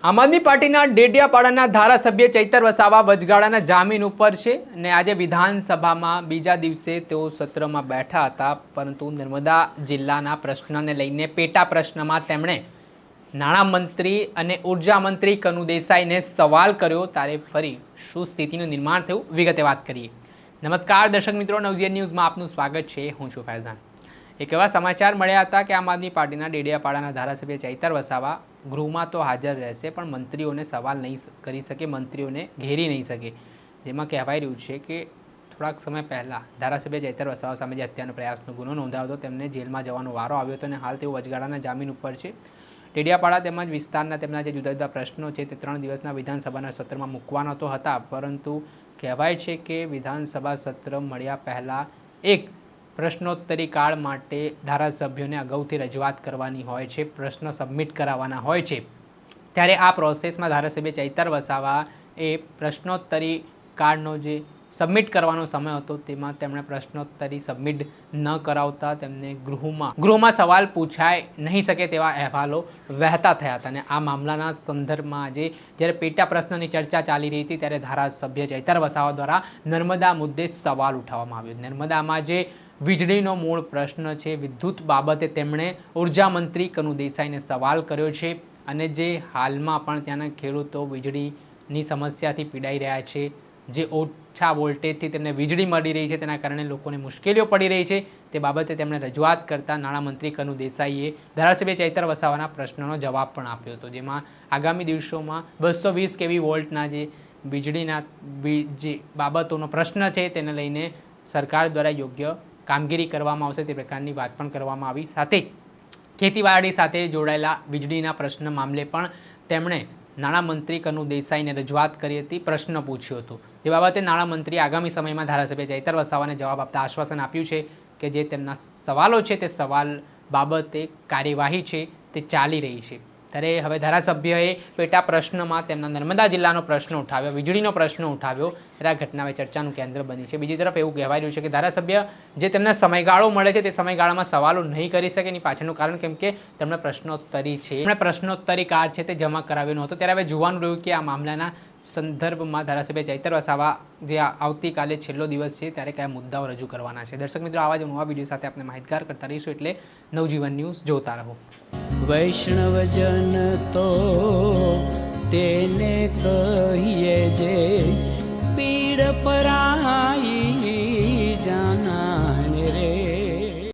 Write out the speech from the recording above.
આમ આદમી પાર્ટીના ડેડિયાપાડાના ધારાસભ્ય ચૈતર વસાવા વચગાળાના જામીન ઉપર છે અને આજે વિધાનસભામાં બીજા દિવસે તેઓ સત્રમાં બેઠા હતા, પરંતુ નર્મદા જિલ્લાના પ્રશ્નને લઈને પેટા પ્રશ્નમાં તેમણે નાણામંત્રી અને ઉર્જા મંત્રી કનુ દેસાઈને સવાલ કર્યો। ત્યારે ફરી શું સ્થિતિનું નિર્માણ થયું, વિગતે વાત કરીએ। નમસ્કાર દર્શક મિત્રો, નવજીવન ન્યૂઝમાં આપનું સ્વાગત છે। હું છું ફૈઝાન। એક એવા સમાચાર મળ્યા હતા કે આમ આદમી પાર્ટીના ડેડિયાપાડાના ધારાસભ્ય ચૈતર વસાવા ગૃહમાં તો હાજર રહેશે, પણ મંત્રીઓને સવાલ નહીં કરી શકે, મંત્રીઓને ઘેરી નહીં શકે। જેમાં કહેવાય રહ્યું છે કે થોડાક સમય પહેલાં ધારાસભ્ય ચૈતર વસાવા સામે જે હત્યાનો પ્રયાસનો ગુનો નોંધાયો હતો, તેમને જેલમાં જવાનો વારો આવ્યો હતો અને હાલ તેઓ વચગાળાના જામીન ઉપર છે। ડેડિયાપાડા તેમજ વિસ્તારના તેમના જે જુદા જુદા પ્રશ્નો છે તે 3 દિવસના વિધાનસભાના સત્રમાં મૂકવાના તો હતા, પરંતુ કહેવાય છે કે વિધાનસભા સત્ર મળ્યા પહેલાં એક પ્રશ્નોત્તરી કાળ માટે ધારાસભ્યોને અગાઉથી રજૂઆત કરવાની હોય છે, પ્રશ્ન સબમિટ કરાવવાના હોય છે। ત્યારે આ પ્રોસેસમાં ધારાસભ્ય ચૈતર વસાવા એ પ્રશ્નોત્તરી કાળનો જે સબમિટ કરવાનો સમય હતો તેમાં તેમણે પ્રશ્નોત્તરી સબમિટ ન કરાવતા તેમને ગૃહમાં સવાલ પૂછાય નહીં શકે તેવા અહેવાલો વહેતા થયા હતા। અને આ મામલાના સંદર્ભમાં આજે જ્યારે પેટા પ્રશ્નની ચર્ચા ચાલી રહી હતી ત્યારે ધારાસભ્ય ચૈતર વસાવા દ્વારા નર્મદા મુદ્દે સવાલ ઉઠાવવામાં આવ્યો। નર્મદામાં જે વીજળીનો મૂળ પ્રશ્ન છે, વિદ્યુત બાબતે તેમણે ઉર્જા મંત્રી કનુ દેસાઈને સવાલ કર્યો છે અને જે હાલમાં પણ ત્યાંના ખેડૂતો વીજળીની સમસ્યાથી પીડાઈ રહ્યા છે, જે ઓછા વોલ્ટેજથી તેમને વીજળી મળી રહી છે, તેના કારણે લોકોને મુશ્કેલીઓ પડી રહી છે, તે બાબતે તેમણે રજૂઆત કરતા નાણામંત્રી કનુ દેસાઈએ ધારાસભ્ય ચૈતર વસાવાના પ્રશ્નનો જવાબ પણ આપ્યો હતો, જેમાં આગામી દિવસોમાં 220 kV વોલ્ટના જે વીજળીના જે બાબતોનો પ્રશ્ન છે તેને લઈને સરકાર દ્વારા યોગ્ય કામગીરી કરવામાં આવશે તે પ્રકારની વાત પણ કરવામાં આવી। સાથે ખેતીવાડી સાથે જોડાયેલા વીજળીના પ્રશ્ન મામલે પણ તેમણે નાણામંત્રી કનુ દેસાઈને રજૂઆત કરી હતી, પ્રશ્ન પૂછ્યો હતો, જે બાબતે નાણામંત્રી આગામી સમયમાં ધારાસભ્ય ચૈતર વસાવાને જવાબ આપતા આશ્વાસન આપ્યું છે કે જે તેમના સવાલો છે તે સવાલ બાબતે કાર્યવાહી છે તે ચાલી રહી છે। ત્યારે હવે ધારાસભ્યએ પેટા પ્રશ્નમાં તેમના નર્મદા જિલ્લાનો પ્રશ્ન ઉઠાવ્યો, વીજળીનો પ્રશ્ન ઉઠાવ્યો, ત્યારે આ ઘટના હવે ચર્ચાનું કેન્દ્ર બની છે। બીજી તરફ એવું કહેવાય રહ્યું છે કે ધારાસભ્ય જે તેમને સમયગાળો મળે છે તે સમયગાળામાં સવાલો નહીં કરી શકે, એની પાછળનું કારણ કેમ કે તેમણે પ્રશ્નોત્તરી કાળ છે તે જમા કરાવ્યો નહોતો। ત્યારે હવે જોવાનું રહ્યું કે આ મામલાના સંદર્ભમાં ધારાસભ્ય ચૈતર વસાવા જે આવતીકાલે છેલ્લો દિવસ છે ત્યારે કયા મુદ્દાઓ રજૂ કરવાના છે। દર્શક મિત્રો, આવા જ નવા વિડીયો સાથે આપણે માહિતગાર કરતા રહીશું, એટલે નવજીવન ન્યૂઝ જોતા રહો। વૈષ્ણવજન તો તેને કહીએ જે પીડ પરાઈ।